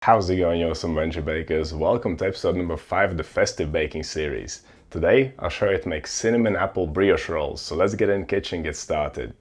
How's it going, you awesome venture bakers? Welcome to episode number 5 of the festive baking series. Today I'll show you how to make cinnamon apple brioche rolls, so let's get in the kitchen and get started.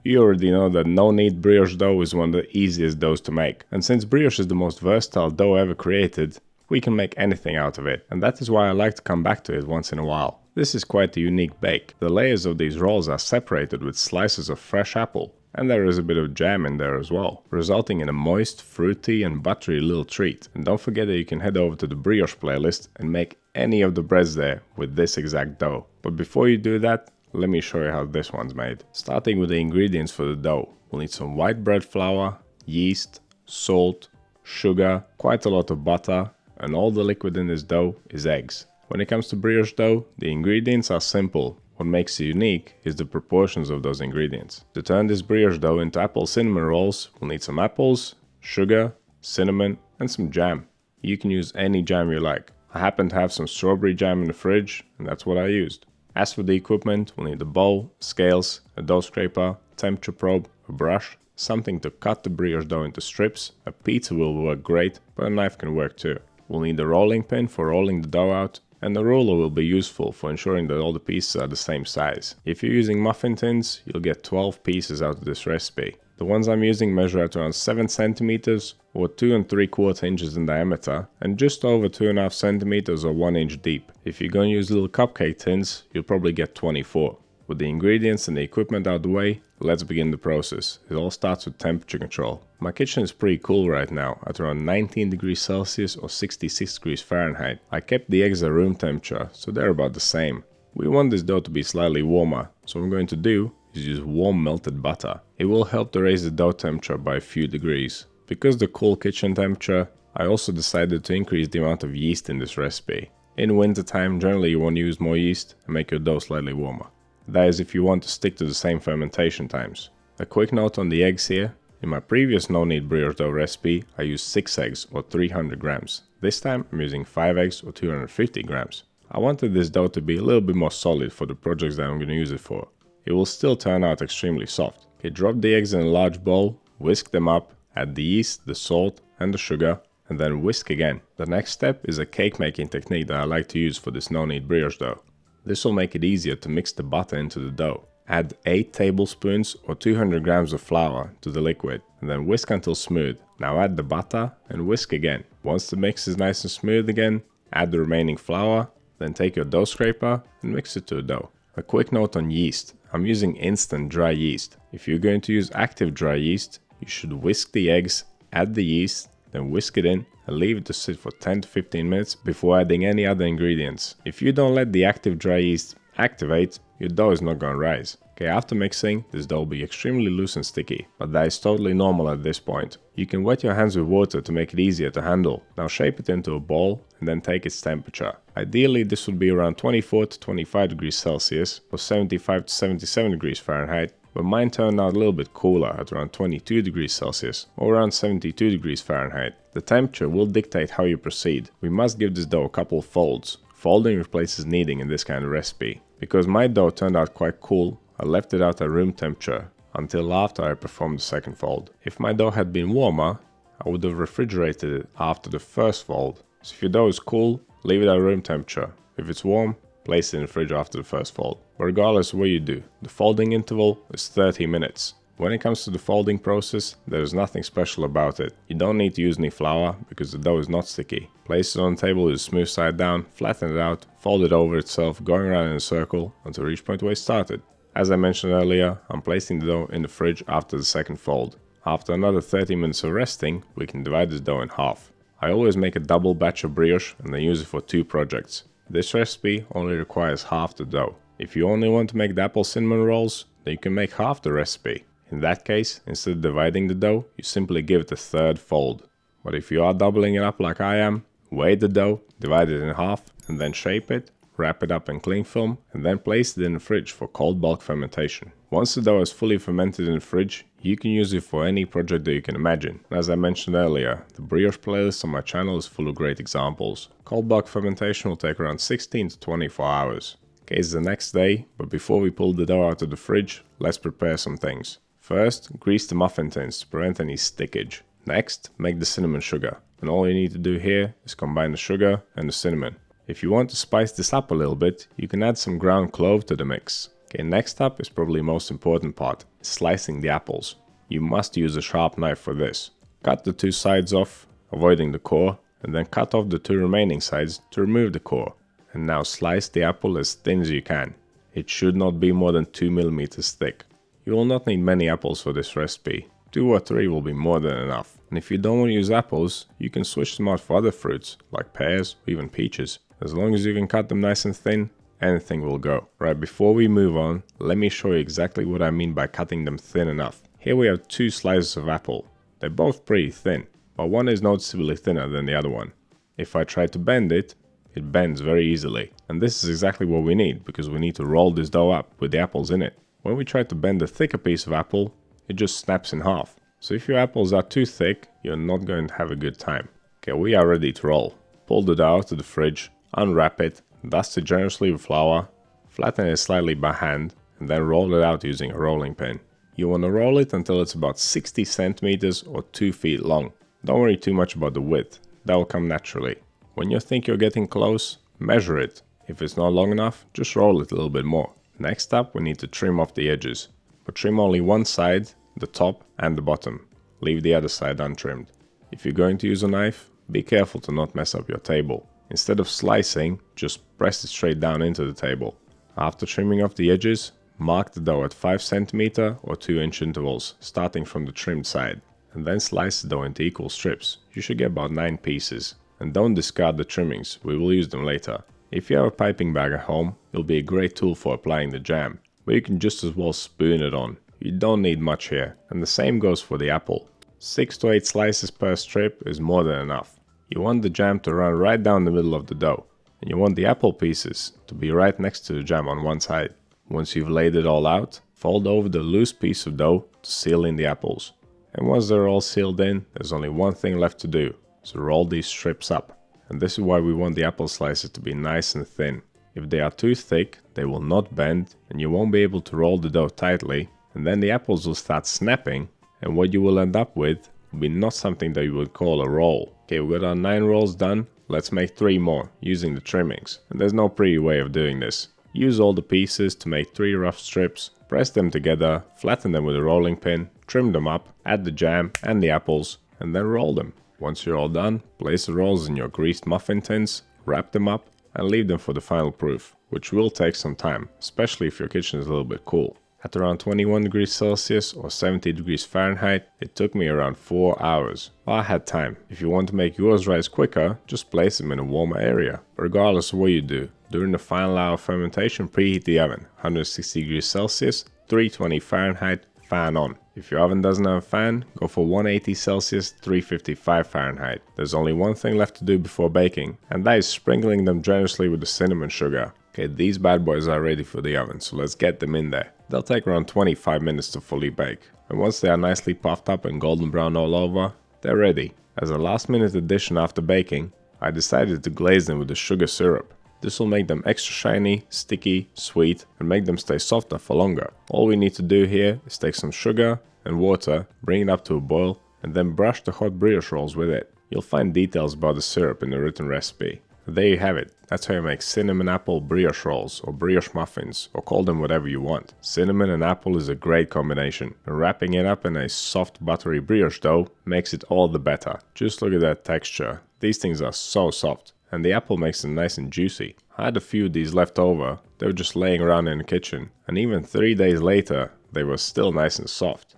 You already know that no-knead brioche dough is one of the easiest doughs to make, and since brioche is the most versatile dough ever created, we can make anything out of it, and that is why I like to come back to it once in a while. This is quite a unique bake. The layers of these rolls are separated with slices of fresh apple, and there is a bit of jam in there as well, resulting in a moist, fruity and buttery little treat. And don't forget that you can head over to the brioche playlist and make any of the breads there with this exact dough. But before you do that, let me show you how this one's made. Starting with the ingredients for the dough, we'll need some white bread flour, yeast, salt, sugar, quite a lot of butter, and all the liquid in this dough is eggs. When it comes to brioche dough, the ingredients are simple. What makes it unique is the proportions of those ingredients. To turn this brioche dough into apple cinnamon rolls, we'll need some apples, sugar, cinnamon, and some jam. You can use any jam you like. I happen to have some strawberry jam in the fridge, and that's what I used. As for the equipment, we'll need a bowl, scales, a dough scraper, temperature probe, a brush, something to cut the brioche dough into strips. A pizza will work great, but a knife can work too. We'll need a rolling pin for rolling the dough out, and the ruler will be useful for ensuring that all the pieces are the same size. If you're using muffin tins, you'll get 12 pieces out of this recipe. The ones I'm using measure at around 7 centimeters or 2 3/4 inches in diameter and just over 2.5 centimeters or 1 inch deep. If you're going to use little cupcake tins, you'll probably get 24. With the ingredients and the equipment out of the way, let's begin the process. It all starts with temperature control. My kitchen is pretty cool right now, at around 19 degrees Celsius or 66 degrees Fahrenheit. I kept the eggs at room temperature, so they're about the same. We want this dough to be slightly warmer, so what I'm going to do is use warm melted butter. It will help to raise the dough temperature by a few degrees. Because the cool kitchen temperature, I also decided to increase the amount of yeast in this recipe. In winter time, generally you want to use more yeast and make your dough slightly warmer. That is if you want to stick to the same fermentation times. A quick note on the eggs here. In my previous no-knead brioche dough recipe, I used 6 eggs or 300 grams. This time I'm using 5 eggs or 250 grams. I wanted this dough to be a little bit more solid for the projects that I'm going to use it for. It will still turn out extremely soft. Okay, drop the eggs in a large bowl, whisk them up, add the yeast, the salt and the sugar, and then whisk again. The next step is a cake making technique that I like to use for this no-knead brioche dough. This will make it easier to mix the butter into the dough. Add 8 tablespoons or 200 grams of flour to the liquid and then whisk until smooth. Now add the butter and whisk again. Once the mix is nice and smooth again, add the remaining flour, then take your dough scraper and mix it to a dough. A quick note on yeast. I'm using instant dry yeast. If you're going to use active dry yeast, you should whisk the eggs, add the yeast, then whisk it in and leave it to sit for 10 to 15 minutes before adding any other ingredients. If you don't let the active dry yeast activate, your dough is not going to rise. Okay, after mixing, this dough will be extremely loose and sticky, but that is totally normal at this point. You can wet your hands with water to make it easier to handle. Now shape it into a ball and then take its temperature. Ideally, this would be around 24 to 25 degrees Celsius or 75 to 77 degrees Fahrenheit. But mine turned out a little bit cooler at around 22 degrees Celsius or around 72 degrees Fahrenheit. The temperature will dictate how you proceed. We must give this dough a couple of folds. Folding replaces kneading in this kind of recipe. Because my dough turned out quite cool, I left it out at room temperature until after I performed the second fold. If my dough had been warmer, I would have refrigerated it after the first fold. So if your dough is cool, leave it at room temperature. If it's warm, place it in the fridge after the first fold. But regardless of what you do, the folding interval is 30 minutes. When it comes to the folding process, there is nothing special about it. You don't need to use any flour because the dough is not sticky. Place it on the table with the smooth side down, flatten it out, fold it over itself, going around in a circle until you reach point where it started. As I mentioned earlier, I'm placing the dough in the fridge after the second fold. After another 30 minutes of resting, we can divide this dough in half. I always make a double batch of brioche and then use it for 2 projects. This recipe only requires half the dough. If you only want to make the apple cinnamon rolls, then you can make half the recipe. In that case, instead of dividing the dough, you simply give it a 3rd fold. But if you are doubling it up like I am, weigh the dough, divide it in half, and then shape it, wrap it up in cling film, and then place it in the fridge for cold bulk fermentation. Once the dough is fully fermented in the fridge, you can use it for any project that you can imagine. As I mentioned earlier, the brioche playlist on my channel is full of great examples. Cold bulk fermentation will take around 16 to 24 hours. Okay, it's the next day, but before we pull the dough out of the fridge, let's prepare some things. First, grease the muffin tins to prevent any stickage. Next, make the cinnamon sugar. And all you need to do here is combine the sugar and the cinnamon. If you want to spice this up a little bit, you can add some ground clove to the mix. Okay, next up is probably the most important part, slicing the apples. You must use a sharp knife for this. Cut the two sides off, avoiding the core, and then cut off the two remaining sides to remove the core. And now slice the apple as thin as you can. It should not be more than 2 mm thick. You will not need many apples for this recipe. 2 or 3 will be more than enough. And if you don't want to use apples, you can switch them out for other fruits, like pears or even peaches. As long as you can cut them nice and thin, anything will go. Right, before we move on, let me show you exactly what I mean by cutting them thin enough. Here we have 2 slices of apple. They're both pretty thin, but one is noticeably thinner than the other one. If I try to bend it, it bends very easily. And this is exactly what we need, because we need to roll this dough up with the apples in it. When we try to bend a thicker piece of apple, it just snaps in half. So if your apples are too thick, you're not going to have a good time. Okay, we are ready to roll. Pull the dough out of the fridge, unwrap it, dust it generously with flour, flatten it slightly by hand, and then roll it out using a rolling pin. You want to roll it until it's about 60 centimeters or 2 feet long. Don't worry too much about the width, that will come naturally. When you think you're getting close, measure it. If it's not long enough, just roll it a little bit more. Next up, we need to trim off the edges. But trim only one side, the top and the bottom. Leave the other side untrimmed. If you're going to use a knife, be careful to not mess up your table. Instead of slicing, just press it straight down into the table. After trimming off the edges, mark the dough at 5 cm or 2 inch intervals, starting from the trimmed side. And then slice the dough into equal strips. You should get about 9 pieces. And don't discard the trimmings, we will use them later. If you have a piping bag at home, it'll be a great tool for applying the jam, but you can just as well spoon it on. You don't need much here, and the same goes for the apple. 6 to 8 slices per strip is more than enough. You want the jam to run right down the middle of the dough, and you want the apple pieces to be right next to the jam on one side. Once you've laid it all out, fold over the loose piece of dough to seal in the apples. And once they're all sealed in, there's only one thing left to do, so roll these strips up. And this is why we want the apple slices to be nice and thin. If they are too thick, they will not bend, and you won't be able to roll the dough tightly, and then the apples will start snapping, and what you will end up with will be not something that you would call a roll. Okay, we got our 9 rolls done, let's make 3 more using the trimmings. And there's no pretty way of doing this. Use all the pieces to make 3 rough strips, press them together, flatten them with a rolling pin, trim them up, add the jam and the apples, and then roll them. Once you're all done, place the rolls in your greased muffin tins, wrap them up, and leave them for the final proof, which will take some time, especially if your kitchen is a little bit cool. At around 21 degrees Celsius or 70 degrees Fahrenheit, it took me around 4 hours. But I had time. If you want to make yours rise quicker, just place them in a warmer area. Regardless of what you do, during the final hour of fermentation, preheat the oven, 160 degrees Celsius, 320 Fahrenheit, fan on. If your oven doesn't have a fan, go for 180 Celsius, 355 Fahrenheit. There's only one thing left to do before baking, and that is sprinkling them generously with the cinnamon sugar. Okay, these bad boys are ready for the oven, so let's get them in there. They'll take around 25 minutes to fully bake, and once they are nicely puffed up and golden brown all over, they're ready. As a last minute addition after baking, I decided to glaze them with the sugar syrup. This will make them extra shiny, sticky, sweet, and make them stay softer for longer. All we need to do here is take some sugar and water, bring it up to a boil, and then brush the hot brioche rolls with it. You'll find details about the syrup in the written recipe. There you have it. That's how you make cinnamon apple brioche rolls or brioche muffins, or call them whatever you want. Cinnamon and apple is a great combination, and wrapping it up in a soft buttery brioche dough makes it all the better. Just look at that texture. These things are so soft, and the apple makes them nice and juicy. I had a few of these left over. They were just laying around in the kitchen, and even 3 days later they were still nice and soft.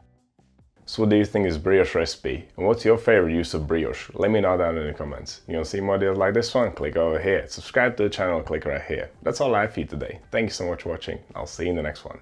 So what do you think is brioche recipe? And what's your favorite use of brioche? Let me know down in the comments. You want to see more videos like this one? Click over here. Subscribe to the channel, click right here. That's all I have for you today. Thank you so much for watching. I'll see you in the next one.